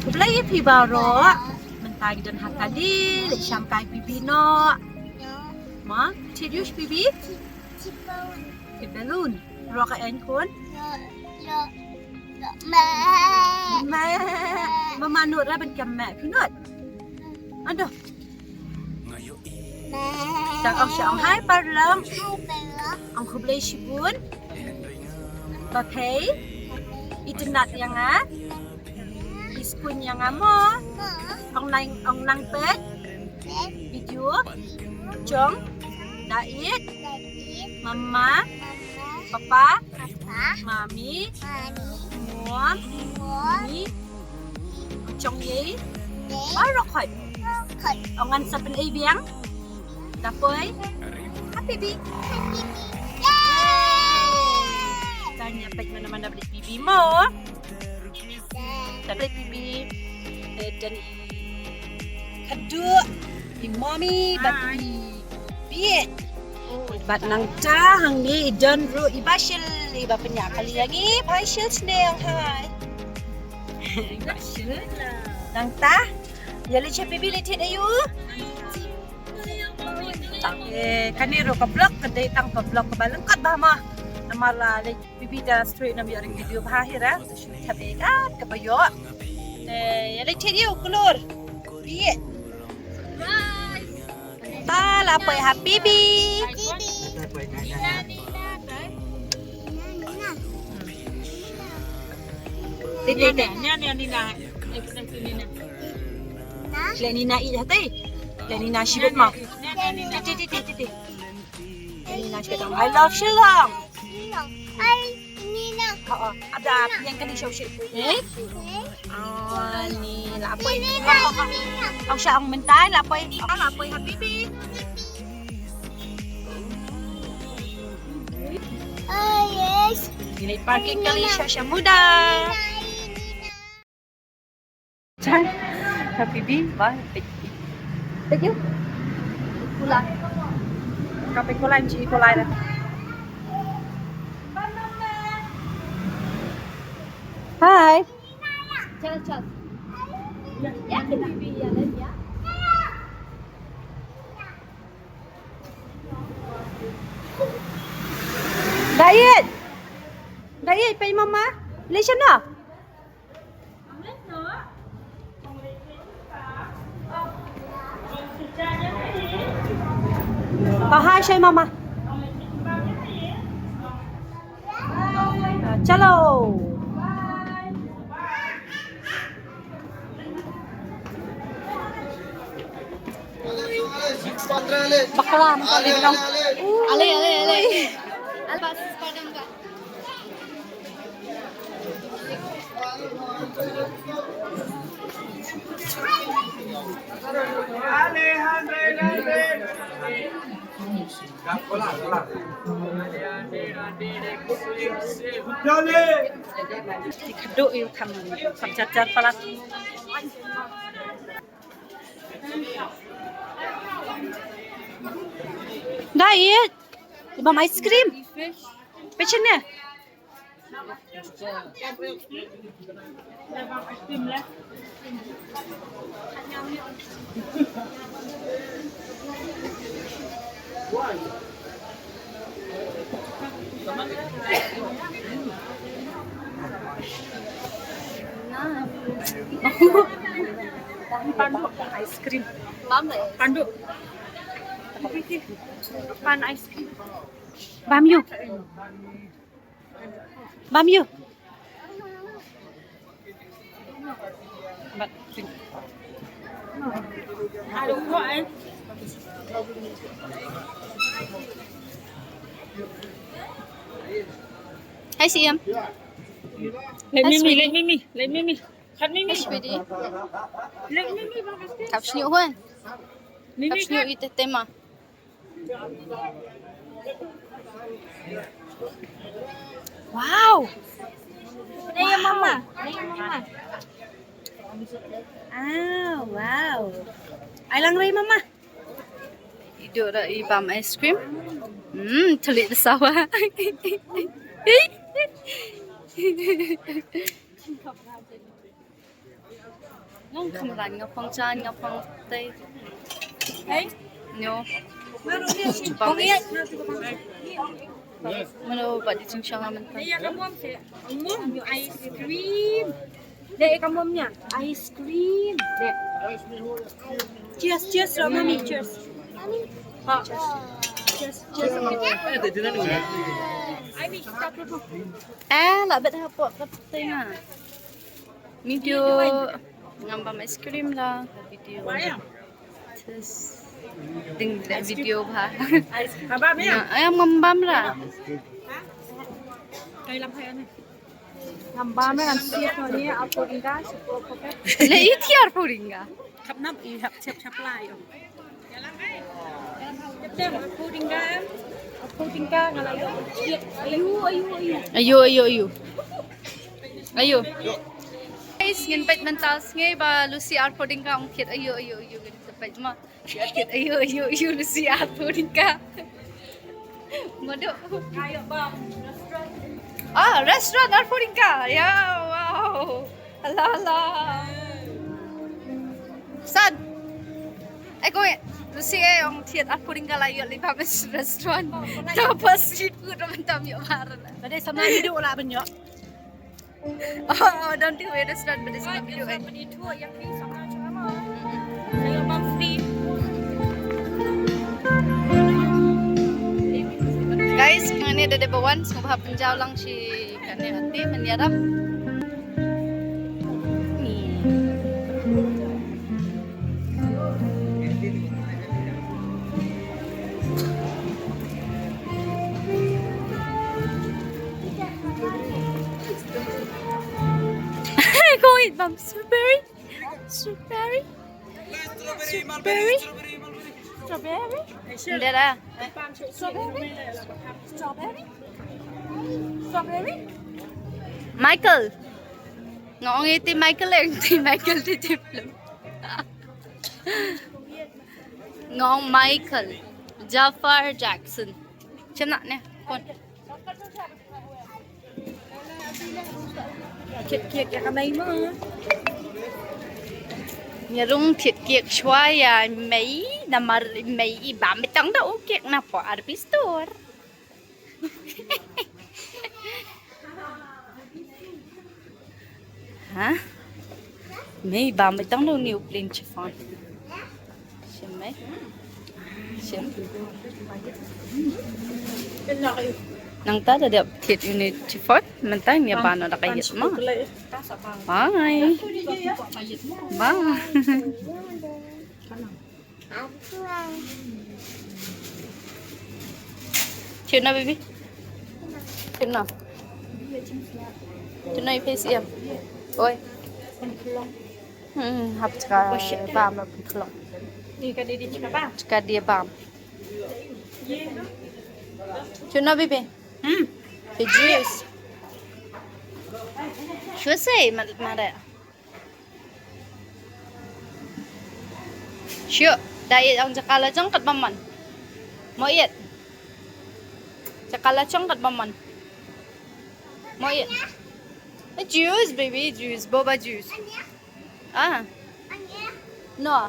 Kublay pibaro. Mentagi dan hakadi, lecham kai pibino. Ma, tidius pibi? Balloon. Roka en kun? Mẹ. Mama nụt ra bên cầm mẹ phía nụt. Ăn được. Đang ông sẽ ông hai ba lắm. Ông không lấy sipun. Bà thấy. Internet yang á. Iskun yang amo. Ông nang pet. Video. Chong. Dait. Mama. Papa. Mami. Mua. Mami. Chong ye. Baru khoi. Ông ăn sập bên ai biang. Dapoy. Happy baby. Tanya pek mana-mana beli bibi mo. Dan beli bibi. Dan kedua di mommy babi biet. Bat nang hang ni dan ru ibashil iba penyak kali lagi ibashil snail hai. Ibashil nang ta. Yali cha bibi litit ayu. Kaniro ka vlog kadai tang ka vlog ka balengkat bah mah. Namala le bibi da straight na biaring video bahir ah. Shoot tabe kat ka bayo. Yali tidio kulur. Biet. Bye. Bye la poy habibi. Tete Nina. Nina iya teh. Nina shibet mau. Tete. Nina shibet. I love Shillong. Ada yang kali show shit. Ni lapoy. Ang siya ang mental lapoy. Lapoy habibi. Yes. Ini parking kali siya muda. Chan, habibi, ba? Thank you. Kulay. Kape kulay, hindi kulay na. Hi. Chat. Ya, habibi ya len ya. Diet, pay mama. Listen na. Hi, say mama. Chalo. Bakla, makalinaw. Ale. Albas padang ka. Dikado yung pagjajar pala. Diet. Iba may ice cream. Pechin na. Pandu ice cream. Pandu. Pan ice cream. Bamyu. Hi Siam. Let Mimi. Cut Mimi. Sweetie. Let Mimi bagus dia. Tapos niyo Juan. Mimi Tapos niyo itetema. Wow. Naya mama. Ah, wow. Ay lang ray mama. Hidup dah ibam ice cream. Telit sawah. Ngon không lành ngọc phong chan ngọc phong tây. Hey, No. con nghe. Mana buat di sini sama mentah. Đây kamu mom sẽ mom nhiều ice cream. Đây kamu momnya ice cream. Đây. Cheers, cheers rồi mami, cheers. Ha. Cheers, cheers. Ai bị stop dulu. Lah bet apa tây mà. Video ngambam es krim lah video. Terus ding video ba. Apa ni? Ayam ngambam lah. Cây làm hay anh. Làm ba mấy làm siết rồi nhé, ao cô đi ra, cô cô phép. Lah itiar puringa. Khắp năm ý hấp chép lại rồi. Tem pudding kan? Pudding kan kalau ayu. Ayo. Guys, ngin pet mental ngay ba Lucy art pudding ka ang kit ayo ngin sapay ma. Kit ayo Lucy art pudding ka. Modo. Kayak bang. Restaurant art pudding ka. Yeah, wow. Ala. San. Lucy ang kit art pudding ka layo li ba restaurant. Tapos street food naman tam yo maran. Ở đây sama video lại bên nhọ. Don't do it restaurant but it's not video. Di tour yang ni sama sama. Kayak bang free. Guys, ngani ada bawan semua penjau lang si kani hati mendiarap. Go eat mom strawberry. Strawberry. Hindi na. Strawberry. Michael. Ngong iti Michael ti Michael ti diplom. Ngong Michael. Jafar Jackson. Chana ne. Kon. Kiệt cái này mà. Nhà rung thiệt kiệt xoay mấy nằm mà mấy bà mấy tấn đâu kiệt nào bỏ ở store. Hả? Mấy bà mấy tấn đâu nhiều lên chiffon. Xem mấy. Xem. Nang ta ada thiệt unit chiffon, mình ta nhà bà nó đã cái gì mà. Bye. Bye. Chuyện nào baby? Chuyện nào? Chuyện nào face em? Ôi. Hấp cả bám là bình thường. Ni kan dia cakap bang. Cả dia bám. Chuyện nào baby? The juice. Sure say, Mara. Sure. Dahil ang jakala chong kat baman. Mo yet. Jakala chong kat baman. Mo yet. The juice, baby, juice, boba juice. Ah. No.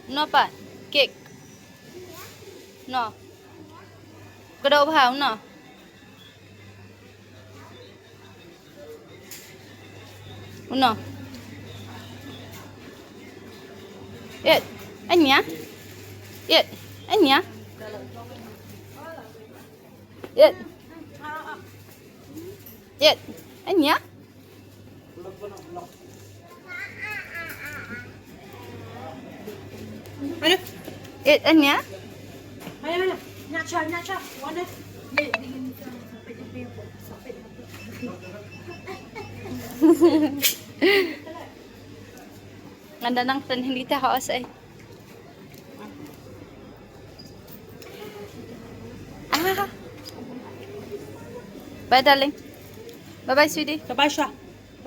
No pa. Cake. No. Gado bhao no. No. Yet. Anya. Yet. Anya. Yet. Yet. Anya. Ayo. Yet. Anya. Ayo. Nyacha. Mana? Ganda ng tan hindi tayo ay. Bye darling. Bye bye sweetie. Bye siya.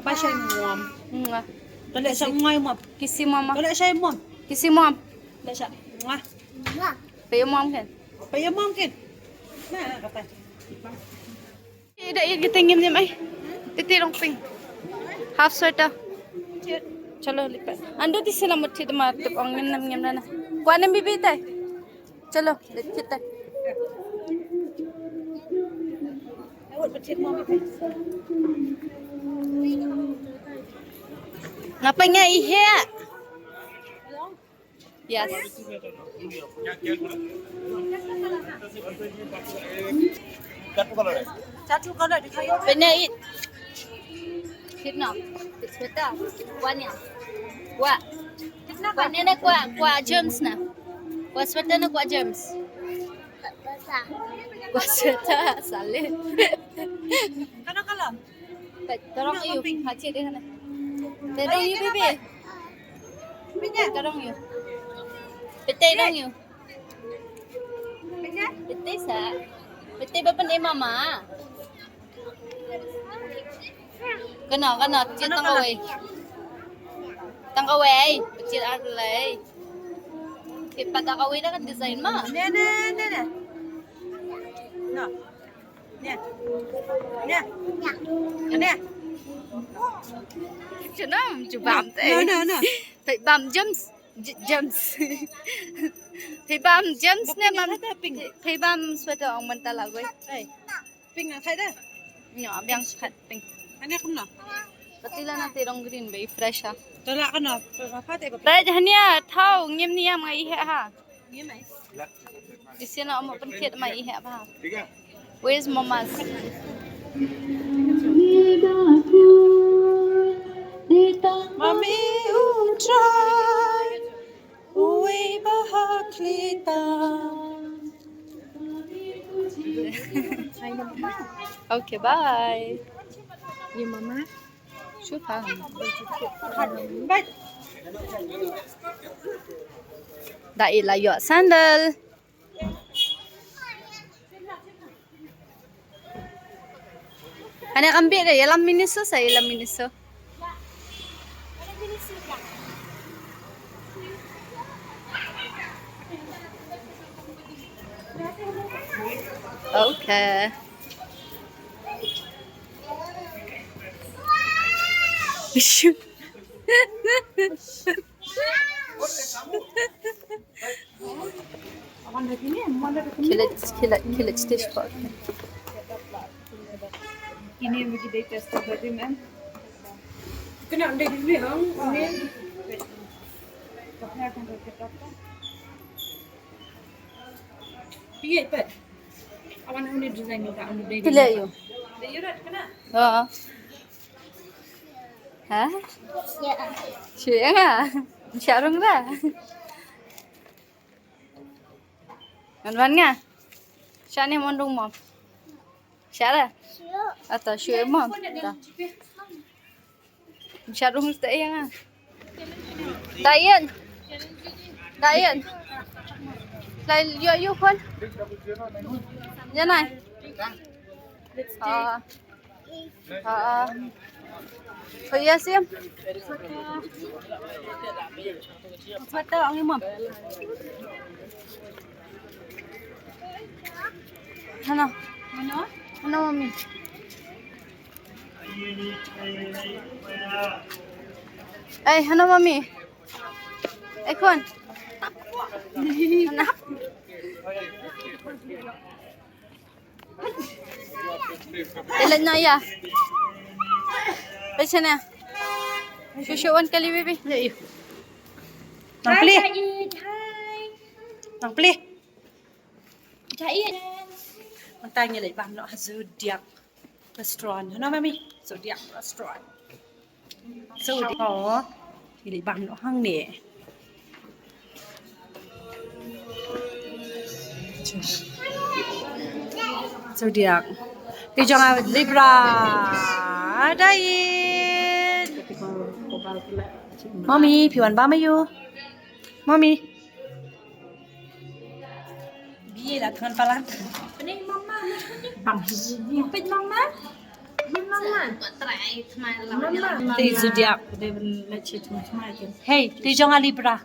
Bye siya mom. Nga. Dali siya ngay mom. Kisi mama. Dali siya mom. Kisi mom. Dali siya. Nga. Payo mom kan. Payo mom kin. Na kapay. Ida kita ngim ay. Titirong ping. Half sweater. चलो लिपट अंदर दिसे ला मुट्ठी तो मार तो अंगन नम नम ना क्वाने बीबी ते चलो लिपट ngapain ya ihe yes Satu kalau dikaya. benar it kitna kita kuanya kuah kuanya na kuah germs na kuah sweater na kuah germs kuah sweater saleh Kana kala. Dorong you, haji dia sana. Dorong you, baby. Dorong you. Betul dong you. Betul sa. Betul bapa ni mama. Kena, cik tangkawai. Tangkawai, kecil arlay. Kita tangkawai dah kan desain mah. Ne. No. Ne. Kenapa? Jubam teh. No. Phải băm gems. Phải băm gems nè băm. Phải băm sweater ông mình ta là quay. Ping ang thay dah. Nhỏ biang skat pink. Ano ko na? Pati lang natin rong green bay fresh ha. Tala ka na. Pati ba? Tay hanya thau ngim niam ngai he ha. Ni mai. Disina om pen khet mai he ha. Where's mama's? Mami utrai. Uwi bahaklita. Okay, bye. Yung mama. Syukran. Baik. Dai la yo sandal. Ana ambil deh, yalam miniso saya yalam miniso. Okay. Kilit stitch part. Ini yang begitu test tadi man. Kena anda dulu hang. Ini. Kapnya akan berketat. Piye pat. Awan ini design ni tak anda dulu. Kilit yo. Dia rat kena. Oh. Hả? Chuyện à? Chào rung ra. Văn nha. Chào anh em rung mom. Chào ra. Atau chuyện mom. Chào rung tệ nha. Dayan. Lại yo khuôn. Như này. Iya sih. Sweater ang imam. Hana. Ano? Hana mami. Hana mami. Kon. Hana. Ilan na ya? Baca na. Susuan kali baby. Nang pli. Nang pli. Jahit. Tanya lại bạn nó Zodiac Restaurant. Nó mami. Zodiac Restaurant. Zodiac. Thì lại bạn nó hăng nè. Zodiac. Đi cho ngài Libra. Đây. Mommy, piwan ba mayo? Mommy. Biye lah tuan palan. Ini mama. Pit mama. Mama. Đi Zodiac. Hey, đi cho ngài Libra.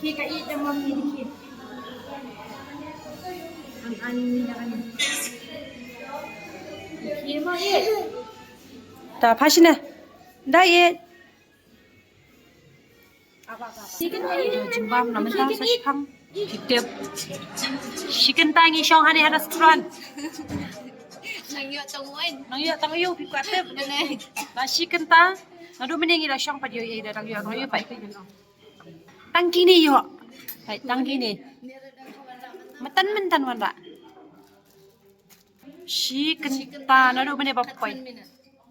Khi kait ang mami dikit. Ang ani na kanya. Kima it. 다 파시네. 다이에. Chicken it. 지금 남은 다 사시팡. 직접 chicken 땅이 숑 하네 레스토랑. Nang yo tungwin. Nang tang yo pi kwat tep. Nene. Na chicken ta. Na do menengi la 숑 pa yo e da yo no yo pai kai no. Tang kini yo. Hai tang kini. Matan mentan wan ra. Chicken ta na do mene ba pai.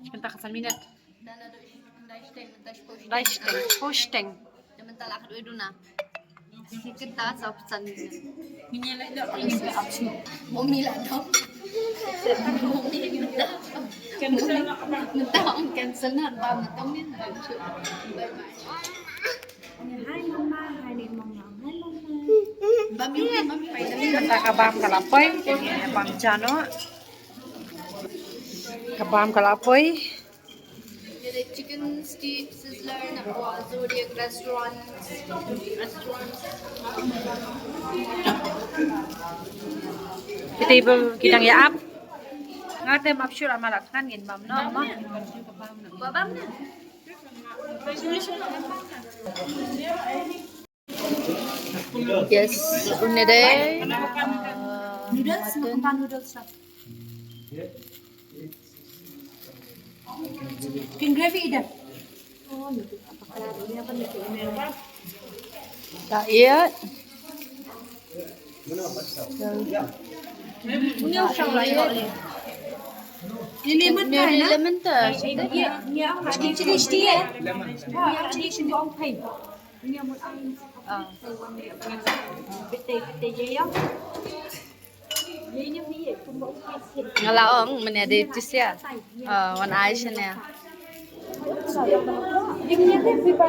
Chicken ta kasan minat. Dana do chicken dash post. Rice teng, post teng. Naman talak do iduna. Chicken ta sa opsan nila. Minila da ini ga option. Momila daw. Cancel na ka ba? Nataong cancel na. Tama din. Bye-bye. Hai mama, hai đi mong ngọng. Hai mama. Mami, Kata kabam kalapoy, kabam chano. Kabam kalapoy. Jadi chicken steak sizzler na po Zodiac restaurant. Di table kitang yaap. Ngate mapsure amalak kan ngin bam no ma. Babam na. Yes, unede. Noodles, makan noodles lah. Chicken gravy ida. Diet. Ini lemon Neri kan? lemon tas. Nhà ông là đi Chili stia. Nhà ông đi xin cho ông thầy. Nhà một anh Ah. bete dây á. Dây như thế vậy không có cái thịt. Ngalaong menede tisya. One eye siya. Đi nhà thế vì bà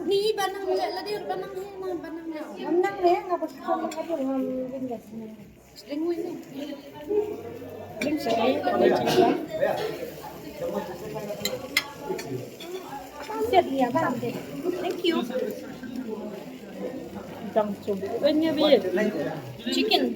Ni banang la dir banang banang na. năm năm đấy ngapa không có được ngon bên cái này. Linguin na. Bên sẽ đấy Set nhà bạn thế. Thank you. Trong chung bên nhà bây chicken.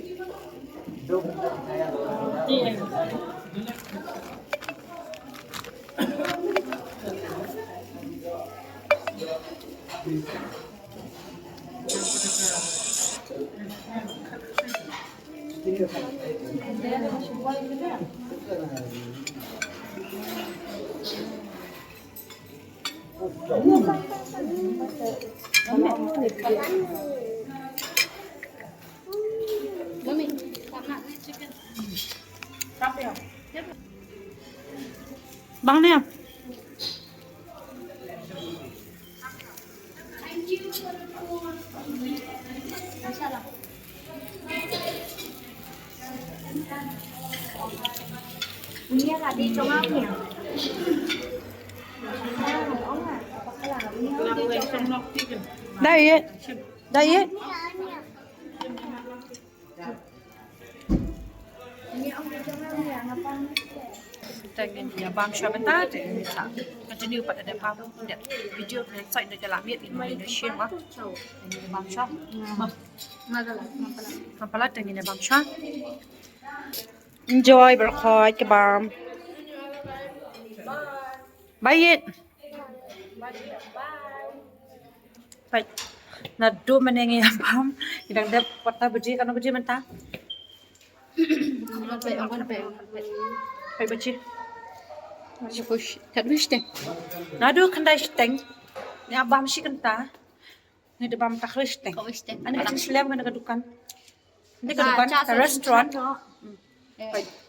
Mami, sama chicken. Bang ni. Nhà là đi trong áo nhỉ. Diet. Diet. Nhà ông đi trong áo nhỉ ngapain? Dengan dia bang syabata de sa. Continue pada ada bang dia video kan site dia jalan miat di Malaysia mah. Ini bang syab. Mampala dengan bang syab. Enjoy berkhoi ke bam. Bye. Bye. Na do menengi bam. Idang dia porta beji kan beji mentah. Bye beji. Push. Kat wish deh. Nado kandai steng. Ni abam si kenta. Ni de bam tak steng. Kau wish deh. Ani kecil selam kan kedukan. Ni kedukan ke restaurant.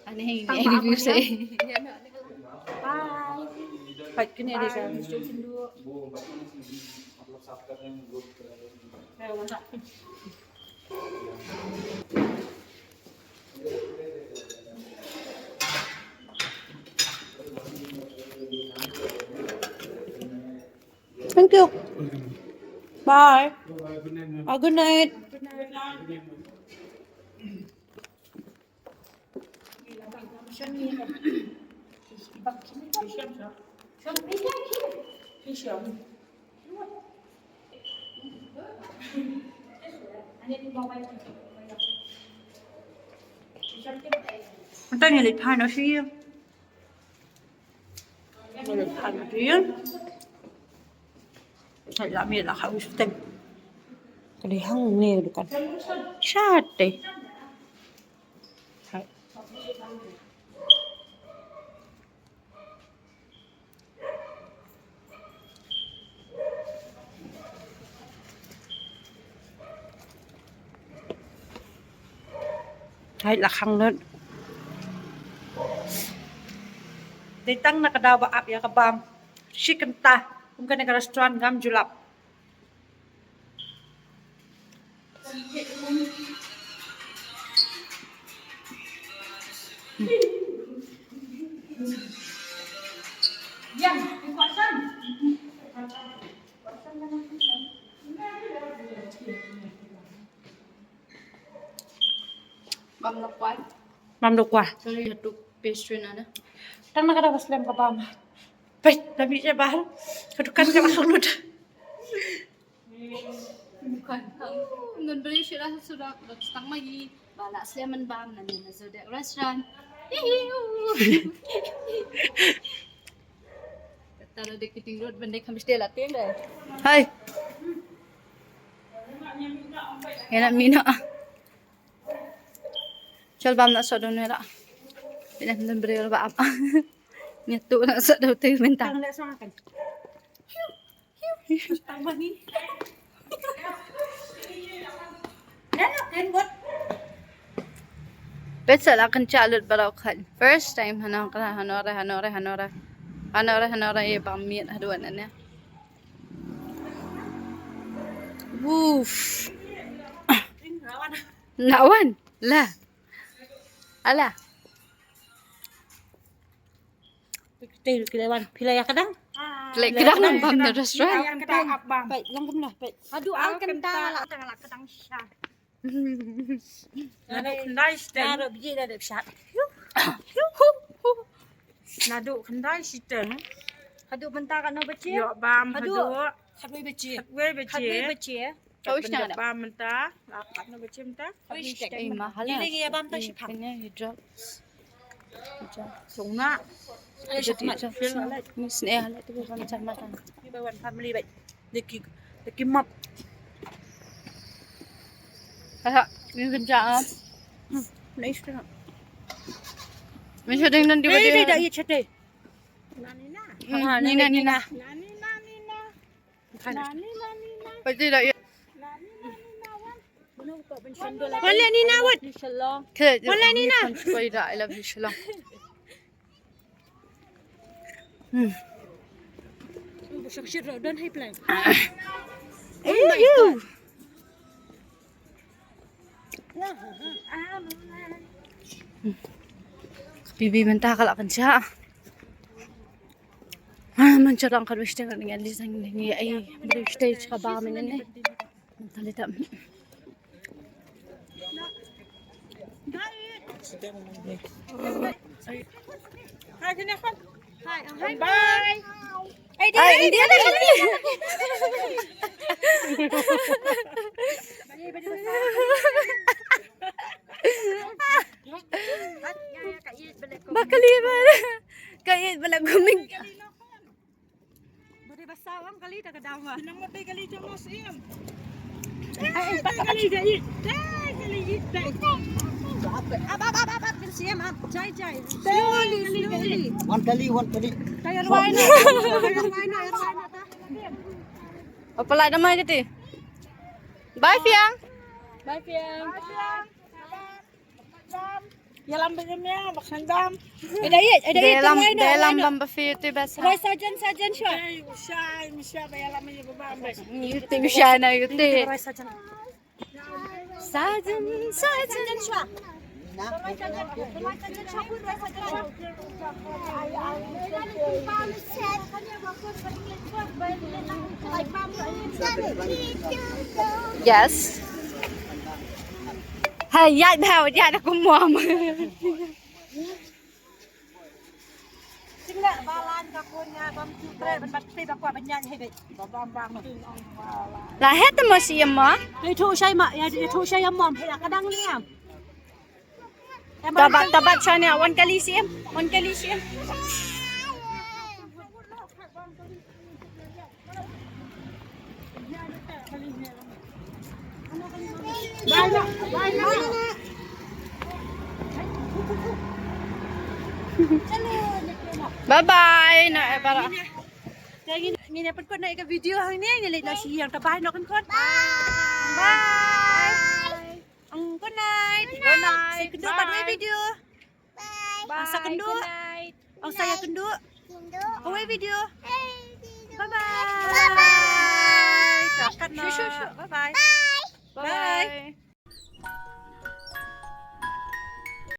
Aneh ini review saya. Baik kini ada kan. Thank you. Bye. Good night. Anh ta nhìn lịch hai nó xí Hallöchen. Hay là mình là không tem. Cái này hăng nè được con. Sát đi. Hay là khăn lên. Ditang nakadawa ap ya kabam. Chicken ta. Kung ka nag-restaurant ngam julap. Yan, iwasan. Bam nak kuat. Mam do kwa. Sorry, tu pastry na na. Tang nakadawa slam kabam. Pait, dami siya bahal. Kadukan ka makulod. Bukan. Nun beri sila sa sudah stang magi. Bala sleman bam na ni na Zodiac restaurant. Tara de kiting road bandai kami stay latin deh. Hai. Enak mina. Chal bam na sa doon nila. Pinag nun beri ba apa. Nyato na sa daw tayo benta. Tang na sa akin. Tama ni. Ano, kengot. Bet sa lakan chalot baraw kan. First time hanora ye bam miet haduan na niya. Woof. Nawan. La. Ala. Teh kilawan. Pilaya kadang. Like kita nang bam na restaurant. Kentang abang. Baik, langgam lah, baik. Aduh, ang kentang lah. Tengah lah ketang syah. Nado kendai siteng. Naro biji dah ada syah. Nado kendai siteng. Aduh, bentar kan nak baca. Yo bam Aduh. hado. Hadway baca. Hakwe Hadway bece. baca. Kau ish na Bam mentah. Lakat na bece mentah. Eh mahal lah. Ini dia bam tak sipang. Kanya hijab. Sungna. Ay, syah mat. Mis ni halat tu kan macam macam. Di bawah family baik. Deki map. Kaya ni kerja. Nice tu. Macam dengan di Eh, dah bawah. iya cete. Nina Nina. Pasti dah. Wala ni nawat. Wala Nina. Kau dah I love you Shalom. Syakshir dan hai plan. You. Bibi mentah kalau kan siya. Mencurang kan mesti kan dengan lisang ini ay stage ka ba amin ini. Mentalita. Hai kena kan. Hai. Bye. Ay, Ay, hindi. Bakaliban. Kait bala gumig. Beri basawang kali dah kedama. Nama pe kali jamos iem. Ai kali gai. Kali gai. Ab, siam ab. Jai. Slowly. One kali. Kaya ruai na. Apa lah nama kita? Bye Fiang. Bye, Piang. Yalam begini bakandam. Dalam bamba itu bahasa. Ruai sajan syah. Ai usai bayalam ni babambe. Yuti bisa na yuti. Ruai sajan. Sajan. Syah. Ruai sajan syah pun ruai sajan. Yes. Hayat dah, dia ada kumam. Singla balan kakunya bam cutre ban bakti bakwa banyan hebe. Babam Lah het masih emma. Itu saya mak ya itu saya mom ya kadang ni am. Tabat sana, one kali siam. Bye-bye. Na para. Ngini pud ko na ika video hang ni nilay na siyang tabahay no kon. Bye. Ang good night. Good night. Say kundo pa may video. Bye. Asa kundo? Good night. Ang saya kundo. Away video. Bye-bye. Bye-bye. Bye-bye. Bye.